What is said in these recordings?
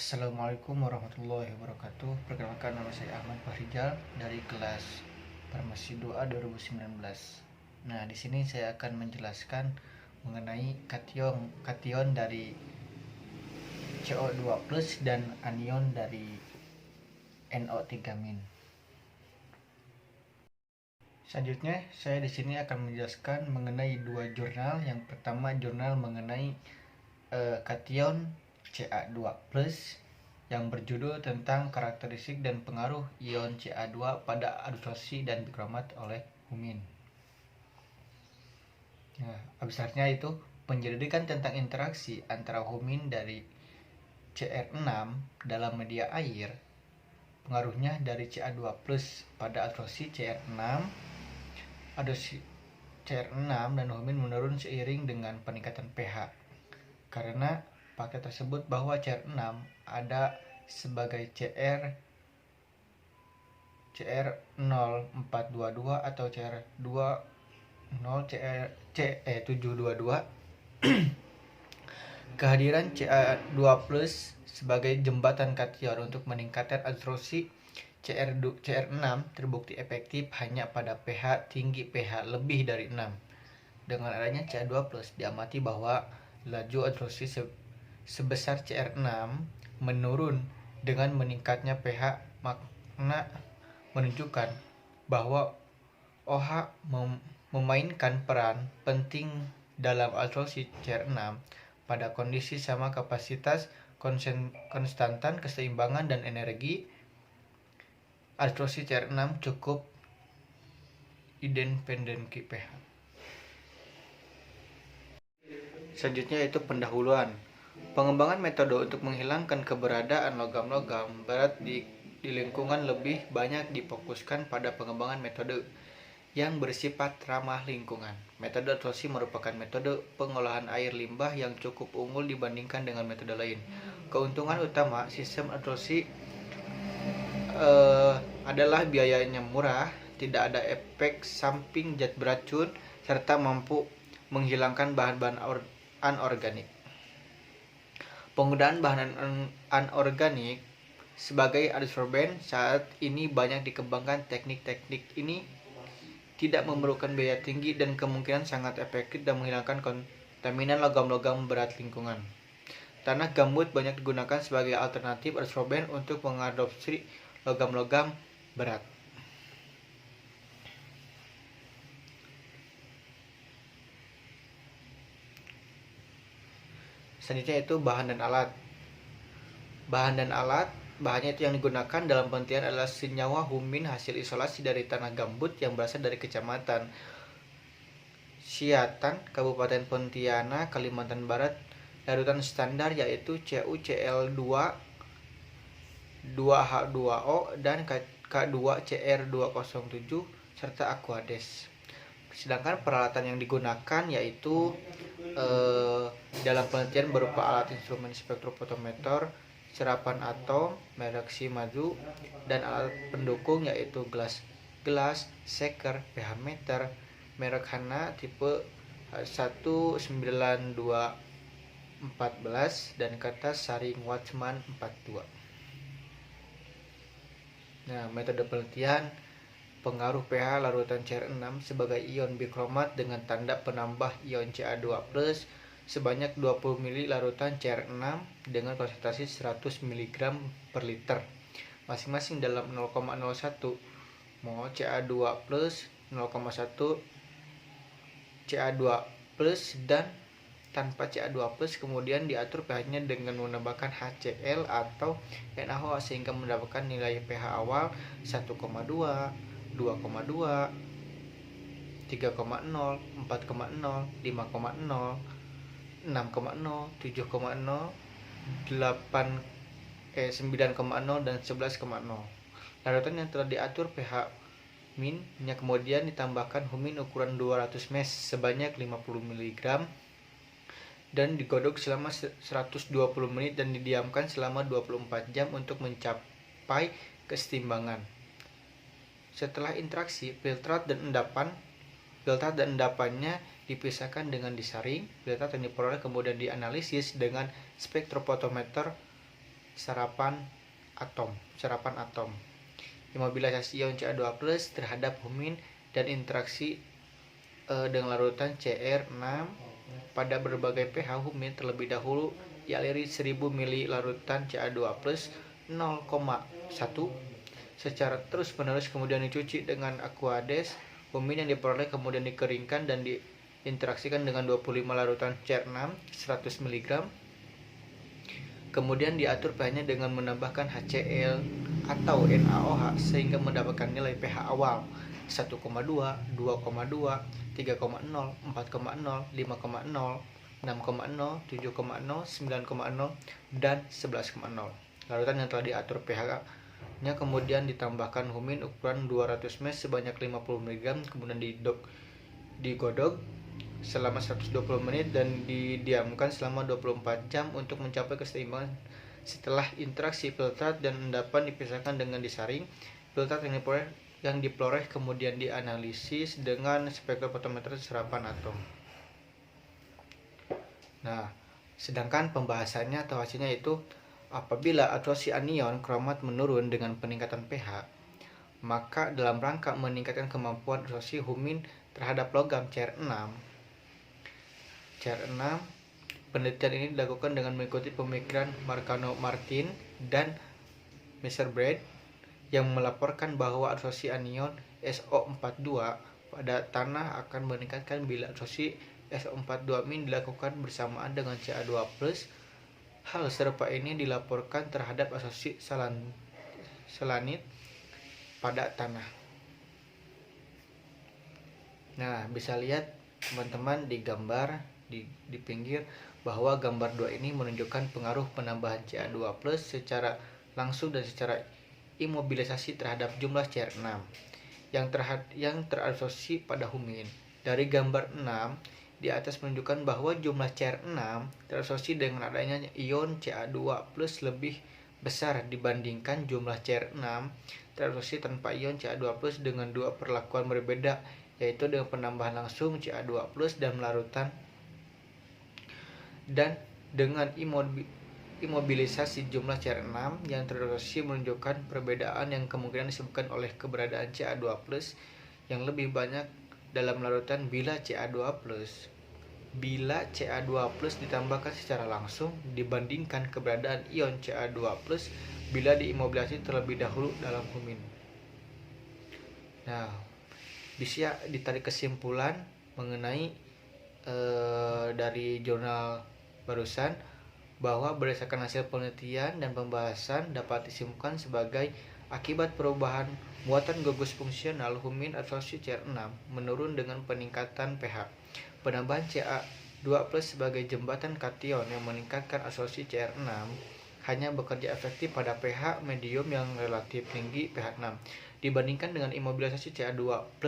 Assalamualaikum warahmatullahi wabarakatuh. Perkenalkan, nama saya Ahmad Fahrijal dari kelas Farmasi 2A 2019. Nah, di sini saya akan menjelaskan mengenai kation dari CO2+ dan anion dari NO3-. Selanjutnya, saya di sini akan menjelaskan mengenai dua jurnal. Yang pertama, jurnal mengenai kation Ca2+ yang berjudul tentang karakteristik dan pengaruh ion Ca2 pada adsorpsi dan bikromat oleh humin. Nah, abstraknya itu penyelidikan tentang interaksi antara humin dari Cr6 dalam media air, pengaruhnya dari Ca2+ pada adsorpsi Cr6. Adsorpsi Cr6 dan humin menurun seiring dengan peningkatan pH. Karena fakta tersebut bahwa Cr6 ada sebagai Cr0422 atau Cr722. Kehadiran Ca2+ sebagai jembatan kation untuk meningkatkan adsorpsi Cr6 terbukti efektif hanya pada pH tinggi pH lebih dari 6. Dengan adanya Ca2+, diamati bahwa laju adsorpsi sebesar Cr6 menurun dengan meningkatnya pH. Makna menunjukkan bahwa OH memainkan peran penting dalam adsorpsi Cr6 pada kondisi sama kapasitas, konstantan, keseimbangan, dan energi. Adsorpsi Cr6 cukup independensi pH. Selanjutnya yaitu pendahuluan. Pengembangan metode untuk menghilangkan keberadaan logam-logam berat di lingkungan lebih banyak difokuskan pada pengembangan metode yang bersifat ramah lingkungan. Metode adsorpsi merupakan metode pengolahan air limbah yang cukup unggul dibandingkan dengan metode lain. Keuntungan utama sistem adsorpsi adalah biayanya murah, tidak ada efek samping zat beracun, serta mampu menghilangkan bahan-bahan anorganik. Penggunaan bahan anorganik sebagai adsorben saat ini banyak dikembangkan. Teknik-teknik ini tidak memerlukan biaya tinggi dan kemungkinan sangat efektif dan menghilangkan kontaminan logam-logam berat lingkungan. Tanah gambut banyak digunakan sebagai alternatif adsorben untuk mengadopsi logam-logam berat. Selanjutnya itu bahan dan alat. Bahannya itu yang digunakan dalam penelitian adalah senyawa humin hasil isolasi dari tanah gambut yang berasal dari Kecamatan Siatan, Kabupaten Pontianak, Kalimantan Barat. Larutan standar yaitu CuCl2, 2H2O, dan K2Cr207 serta Aquades. Sedangkan peralatan yang digunakan yaitu dalam penelitian berupa alat instrumen spektrofotometer, serapan atom merek Shimadzu, dan alat pendukung yaitu gelas, shaker, pH meter merek Hana tipe 19214 dan kertas saring Watchman 42. Nah, metode penelitian pengaruh pH larutan Cr6 sebagai ion bikromat dengan tanda penambah ion Ca2+ sebanyak 20 ml larutan Cr6 dengan konsentrasi 100 mg per liter masing-masing dalam 0,01 mol Ca2+, 0,1 Ca2+ dan tanpa Ca2+. Kemudian diatur pH-nya dengan menambahkan HCl atau NaOH sehingga mendapatkan nilai pH awal 1,2, 2,2, 3,0, 4,0, 5,0, 6,0, 7,0, 9,0, dan 11,0. Larutan yang telah diatur pH min-nya kemudian ditambahkan humin ukuran 200 ml sebanyak 50 mg dan digodok selama 120 menit dan didiamkan selama 24 jam untuk mencapai keseimbangan. Setelah interaksi, filtrat dan endapannya dipisahkan dengan disaring. Filtrat yang diperoleh kemudian dianalisis dengan spektrofotometer serapan atom. Imobilisasi ion Ca2+ terhadap humin dan interaksi dengan larutan Cr6 pada berbagai pH humin terlebih dahulu dialiri 1000 ml larutan Ca2+ 0,1 secara terus-menerus, kemudian dicuci dengan Aquades. Humin yang diperoleh kemudian dikeringkan dan diinteraksikan dengan 25 larutan Cr6 100 mg. Kemudian diatur pH-nya dengan menambahkan HCl atau NaOH sehingga mendapatkan nilai pH awal 1,2, 2,2, 3,0, 4,0, 5,0, 6,0, 7,0, 9,0, dan 11,0. Larutan yang telah diatur pH-nya kemudian ditambahkan humin ukuran 200 ml sebanyak 50 mg, kemudian digodok selama 120 menit dan didiamkan selama 24 jam untuk mencapai keseimbangan. Setelah interaksi filtrat dan endapan dipisahkan dengan disaring. Filtrat yang diperoleh kemudian dianalisis dengan spektrofotometer serapan atom. Nah, sedangkan pembahasannya atau hasilnya itu apabila absorpsi anion kromat menurun dengan peningkatan pH, maka dalam rangka meningkatkan kemampuan absorpsi humin terhadap logam Cr6, penelitian ini dilakukan dengan mengikuti pemikiran Marcano Martin dan Messerbrand yang melaporkan bahwa absorpsi anion SO42 pada tanah akan meningkatkan bila absorpsi SO42- dilakukan bersamaan dengan Ca2+. Hal serupa ini dilaporkan terhadap absorpsi selanit pada tanah. Nah, bisa lihat teman-teman di gambar di pinggir bahwa gambar 2 ini menunjukkan pengaruh penambahan Ca2+ secara langsung dan secara imobilisasi terhadap jumlah Cr6 yang terabsorpsi pada humin. Dari gambar 6 di atas menunjukkan bahwa jumlah Cr6 terabsorpsi dengan adanya ion Ca2+ lebih besar dibandingkan jumlah Cr6 terabsorpsi tanpa ion Ca2+ dengan dua perlakuan berbeda, yaitu dengan penambahan langsung Ca2+ dan larutan dan dengan imobilisasi jumlah Cr6 yang terabsorpsi menunjukkan perbedaan yang kemungkinan disebabkan oleh keberadaan Ca2+ yang lebih banyak dalam larutan bila Ca2+ ditambahkan secara langsung dibandingkan keberadaan ion Ca2+ bila diimobilisasi terlebih dahulu dalam humin. Nah, bisa ditarik kesimpulan mengenai dari jurnal barusan bahwa berdasarkan hasil penelitian dan pembahasan dapat disimpulkan sebagai akibat perubahan muatan gugus fungsional humin absorpsi Cr6 menurun dengan peningkatan pH. Penambahan Ca2+ sebagai jembatan kation yang meningkatkan absorpsi Cr6 hanya bekerja efektif pada pH medium yang relatif tinggi pH 6 dibandingkan dengan imobilisasi Ca2+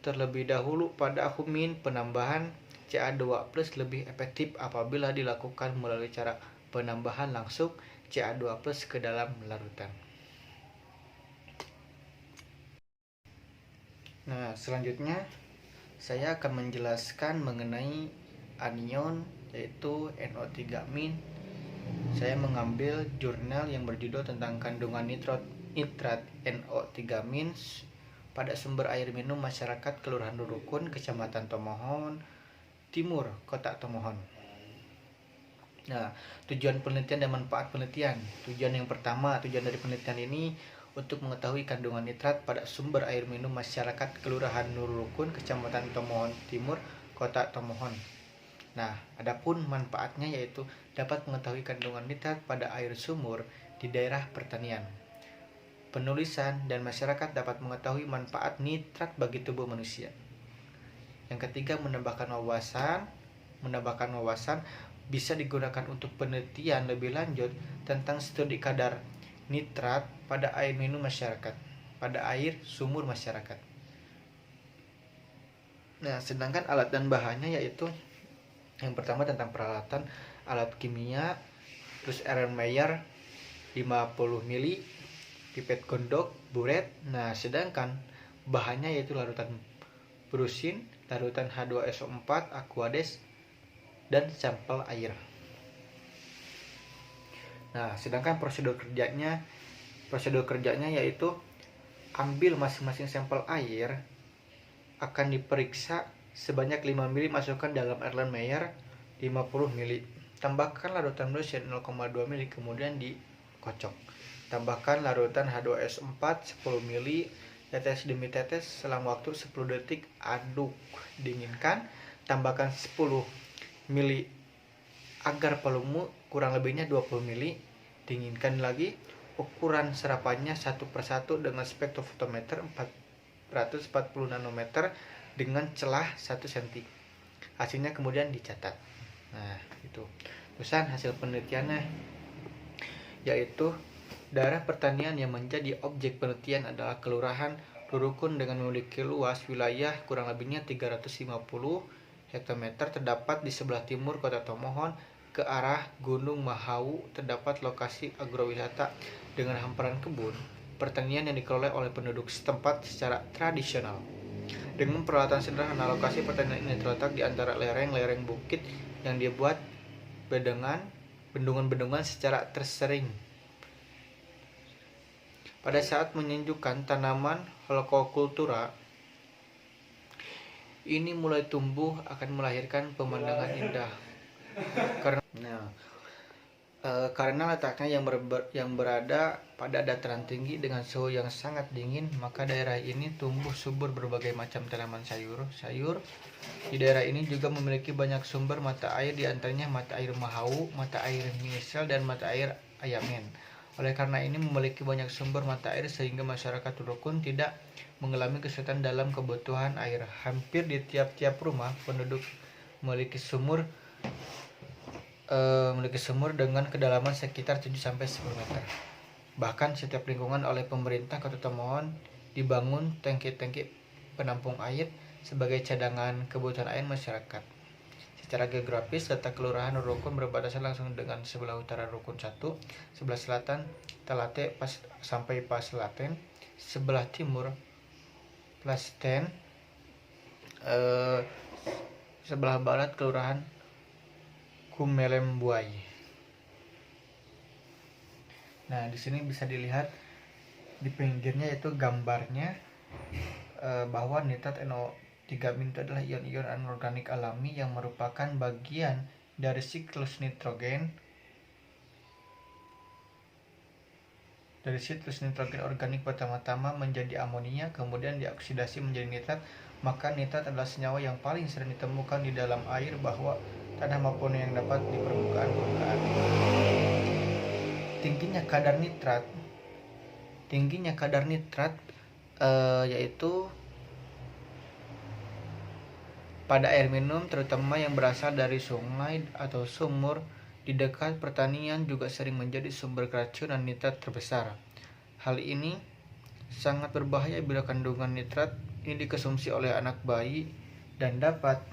terlebih dahulu pada humin. Penambahan Ca2+ lebih efektif apabila dilakukan melalui cara penambahan langsung Ca2+ ke dalam larutan. Nah, selanjutnya saya akan menjelaskan mengenai anion yaitu NO3-. Saya mengambil jurnal yang berjudul tentang kandungan nitrat NO3- pada sumber air minum masyarakat Kelurahan Rurukun, Kecamatan Tomohon Timur, Kota Tomohon. Nah, tujuan penelitian dan manfaat penelitian. Tujuan dari penelitian ini untuk mengetahui kandungan nitrat pada sumber air minum masyarakat Kelurahan Rurukun, Kecamatan Tomohon Timur, Kota Tomohon. Nah, adapun manfaatnya yaitu dapat mengetahui kandungan nitrat pada air sumur di daerah pertanian. Penulisan dan masyarakat dapat mengetahui manfaat nitrat bagi tubuh manusia. Yang ketiga, menambahkan wawasan bisa digunakan untuk penelitian lebih lanjut tentang studi kadar nitrat pada air minum masyarakat, pada air sumur masyarakat. Nah, sedangkan alat dan bahannya yaitu yang pertama tentang peralatan alat kimia, terus Erlenmeyer 50 ml, pipet gondok, buret. Nah, sedangkan bahannya yaitu larutan brusin, larutan H2SO4, Aquades, dan sampel air. Nah, sedangkan prosedur kerjanya yaitu ambil masing-masing sampel air, akan diperiksa sebanyak 5 ml, masukkan dalam Erlenmeyer 50 ml. Tambahkan larutan mesin 0,2 ml, kemudian dikocok. Tambahkan larutan H2S4 10 ml, tetes demi tetes selama waktu 10 detik, aduk, dinginkan. Tambahkan 10 ml agar pelumu, kurang lebihnya 20 ml, dinginkan lagi. Ukuran serapannya 1/1 dengan spektrofotometer 440 nanometer dengan celah 1 cm. Hasilnya kemudian dicatat. Nah, itu. Terusan hasil penelitiannya yaitu daerah pertanian yang menjadi objek penelitian adalah Kelurahan Rurukun dengan memiliki luas wilayah kurang lebihnya 350 hektometer, terdapat di sebelah timur Kota Tomohon ke arah Gunung Mahau. Terdapat lokasi agrowisata dengan hamparan kebun pertanian yang dikelola oleh penduduk setempat secara tradisional. Dengan peralatan sederhana, lokasi pertanian ini terletak di antara lereng-lereng bukit yang dibuat bendungan-bendungan secara tersering. Pada saat menyunjukkan tanaman Holococultura ini mulai tumbuh, akan melahirkan pemandangan indah. Karena letaknya yang berada pada dataran tinggi dengan suhu yang sangat dingin, maka daerah ini tumbuh subur berbagai macam tanaman sayur. Di daerah ini juga memiliki banyak sumber mata air, diantaranya mata air Mahau, mata air Miesel, dan mata air Ayamen. Oleh karena ini memiliki banyak sumber mata air sehingga masyarakat Rukun tidak mengalami kesulitan dalam kebutuhan air. Hampir di tiap-tiap rumah penduduk memiliki sumur dengan kedalaman sekitar 7-10 meter. Bahkan setiap lingkungan oleh pemerintah Kota Tomohon dibangun tangki-tangki penampung air sebagai cadangan kebutuhan air masyarakat. Secara geografis, letak Kelurahan Rukun berbatasan langsung dengan sebelah utara Rukun 1, sebelah selatan Talate sampai Paselaten, sebelah timur Plasten, sebelah barat Kelurahan Kumelembuai. Nah, di sini bisa dilihat di pinggirnya itu gambarnya bahwa nitrat NO3- itu adalah ion-ion anorganik alami yang merupakan bagian dari siklus nitrogen organik. Pertama-tama menjadi amonia, kemudian dioksidasi menjadi nitrat. Maka nitrat adalah senyawa yang paling sering ditemukan di dalam air bahwa tanah maupun yang dapat di permukaan. Tingginya kadar nitrat yaitu pada air minum, terutama yang berasal dari sungai atau sumur di dekat pertanian, juga sering menjadi sumber keracunan nitrat terbesar. Hal ini sangat berbahaya bila kandungan nitrat ini dikonsumsi oleh anak bayi dan dapat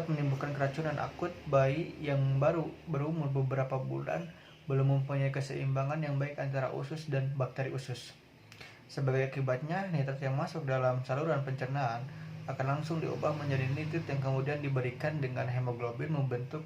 menimbulkan keracunan akut. Bayi yang baru berumur beberapa bulan belum mempunyai keseimbangan yang baik antara usus dan bakteri usus. Sebagai akibatnya, nitrat yang masuk dalam saluran pencernaan akan langsung diubah menjadi nitrit yang kemudian diberikan dengan hemoglobin membentuk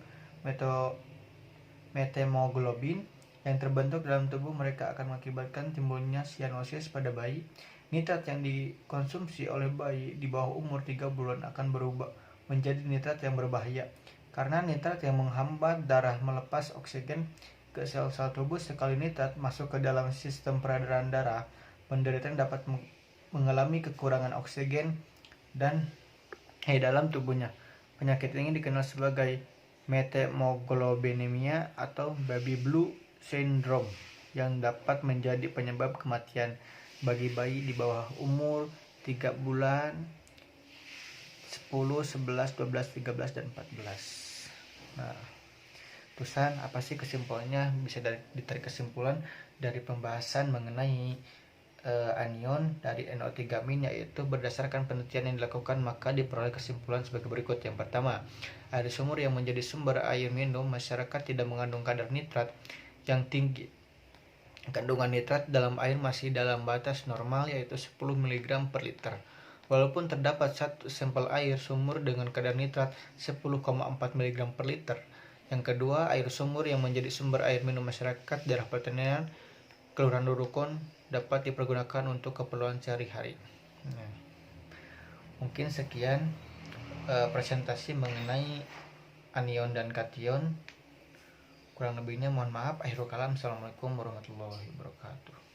methemoglobin yang terbentuk dalam tubuh mereka, akan mengakibatkan timbulnya sianosis pada bayi. Nitrat yang dikonsumsi oleh bayi di bawah umur 3 bulan akan berubah menjadi nitrat yang berbahaya, karena nitrat yang menghambat darah melepas oksigen ke sel-sel tubuh. Sekali nitrat masuk ke dalam sistem peredaran darah, penderita dapat mengalami kekurangan oksigen dan dalam tubuhnya. Penyakit ini dikenal sebagai methemoglobinemia atau baby blue syndrome yang dapat menjadi penyebab kematian bagi bayi di bawah umur 3 bulan, 10, 11, 12, 13, dan 14. Nah, terusan apa sih kesimpulannya? Bisa ditarik kesimpulan dari pembahasan mengenai anion dari NO3- yaitu berdasarkan penelitian yang dilakukan maka diperoleh kesimpulan sebagai berikut. Yang pertama, air sumur yang menjadi sumber air minum masyarakat tidak mengandung kadar nitrat yang tinggi. Kandungan nitrat dalam air masih dalam batas normal, yaitu 10 mg per liter. Walaupun terdapat satu sampel air sumur dengan kadar nitrat 10,4 mg per liter, Yang kedua, air sumur yang menjadi sumber air minum masyarakat daerah pertanian Kelurahan Rukun dapat dipergunakan untuk keperluan sehari-hari. Nah, mungkin sekian presentasi mengenai anion dan kation. Kurang lebihnya mohon maaf. Akhirul kalam. Assalamualaikum warahmatullahi wabarakatuh.